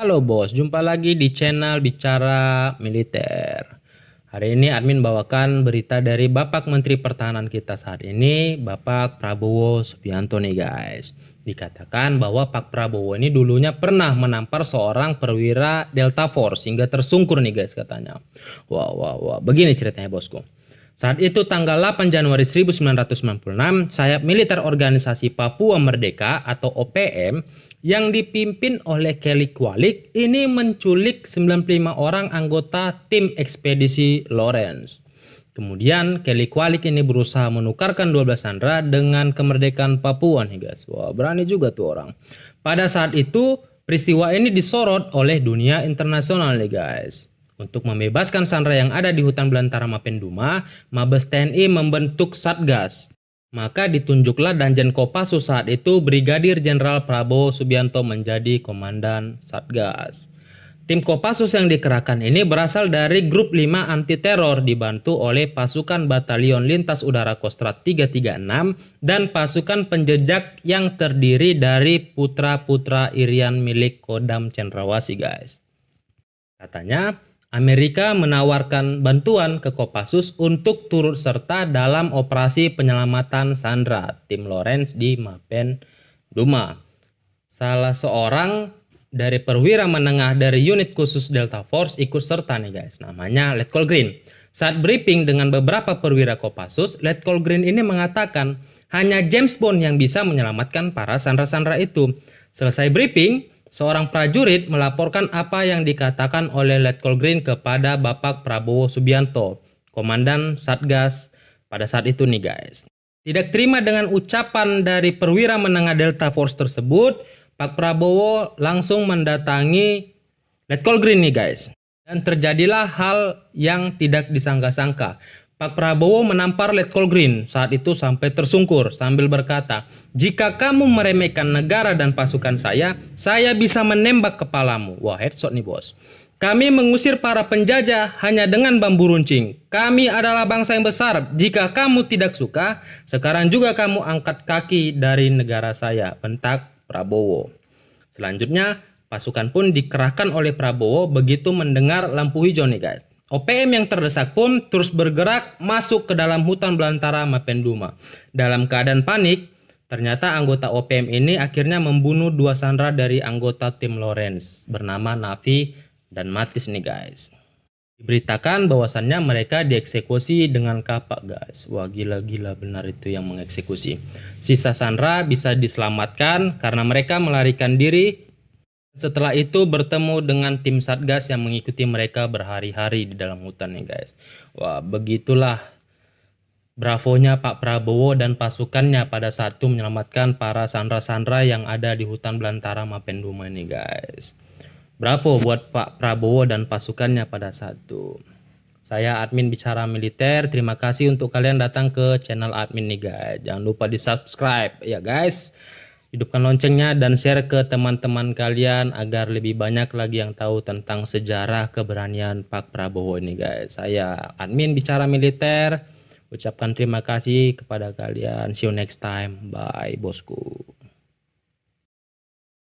Halo bos, jumpa lagi di channel Bicara Militer. Hari ini admin bawakan berita dari Bapak Menteri Pertahanan kita saat ini, Bapak Prabowo Subianto nih guys. Dikatakan bahwa Pak Prabowo ini dulunya pernah menampar seorang perwira Delta Force hingga tersungkur nih guys katanya. Wah, begini ceritanya bosku. Saat itu tanggal 8 Januari 1996, sayap militer organisasi Papua Merdeka atau OPM yang dipimpin oleh Kelly Kwalik ini menculik 95 orang anggota tim ekspedisi Lawrence. Kemudian Kelly Kwalik ini berusaha menukarkan 12 sandera dengan kemerdekaan Papua nih guys. Wah, berani juga tuh orang. Pada saat itu peristiwa ini disorot oleh dunia internasional nih guys. Untuk membebaskan sandera yang ada di hutan belantara Mapenduma, Mabes TNI membentuk Satgas. Maka ditunjuklah Danjen Kopassus saat itu Brigadir Jenderal Prabowo Subianto menjadi komandan Satgas. Tim Kopassus yang dikerahkan ini berasal dari Grup 5 Anti Teror dibantu oleh pasukan Batalion Lintas Udara Kostrad 336 dan pasukan penjejak yang terdiri dari putra-putra Irian milik Kodam Cendrawasih guys. Katanya, Amerika menawarkan bantuan ke Kopassus untuk turut serta dalam operasi penyelamatan sandera tim Lawrence di Mapenduma. Salah seorang dari perwira menengah dari unit khusus Delta Force ikut serta nih guys, namanya Letkol Green. Saat briefing dengan beberapa perwira Kopassus, Letkol Green ini mengatakan hanya James Bond yang bisa menyelamatkan para sandera-sandera itu. Selesai briefing, seorang prajurit melaporkan apa yang dikatakan oleh Letkol Green kepada Bapak Prabowo Subianto, Komandan Satgas pada saat itu nih guys. Tidak terima dengan ucapan dari perwira menengah Delta Force tersebut, Pak Prabowo langsung mendatangi Letkol Green nih guys. Dan terjadilah hal yang tidak disangka-sangka. Pak Prabowo menampar Letkol Green saat itu sampai tersungkur sambil berkata, "Jika kamu meremehkan negara dan pasukan saya bisa menembak kepalamu." Wah, headshot nih bos. "Kami mengusir para penjajah hanya dengan bambu runcing. Kami adalah bangsa yang besar. Jika kamu tidak suka, sekarang juga kamu angkat kaki dari negara saya," bentak Prabowo. Selanjutnya, pasukan pun dikerahkan oleh Prabowo begitu mendengar lampu hijau nih guys. OPM yang terdesak pun terus bergerak masuk ke dalam hutan belantara Mapenduma. Dalam keadaan panik, ternyata anggota OPM ini akhirnya membunuh 2 sandera dari anggota tim Lawrence bernama Nafi dan Matis nih guys. Diberitakan bahwasannya mereka dieksekusi dengan kapak guys. Wah, gila-gila benar itu yang mengeksekusi. Sisa sandera bisa diselamatkan karena mereka melarikan diri. Setelah itu bertemu dengan tim Satgas yang mengikuti mereka berhari-hari di dalam hutan nih guys. Wah, begitulah bravonya Pak Prabowo dan pasukannya pada saat itu menyelamatkan para sandera-sandera yang ada di hutan belantara Mapenduma nih guys. Bravo buat Pak Prabowo dan pasukannya pada saat itu. Saya admin Bicara Militer. Terima kasih untuk kalian datang ke channel admin nih guys. Jangan lupa di subscribe ya guys. Hidupkan loncengnya dan share ke teman-teman kalian agar lebih banyak lagi yang tahu tentang sejarah keberanian Pak Prabowo ini guys. Saya admin Bicara Militer. Ucapkan terima kasih kepada kalian. See you next time. Bye bosku.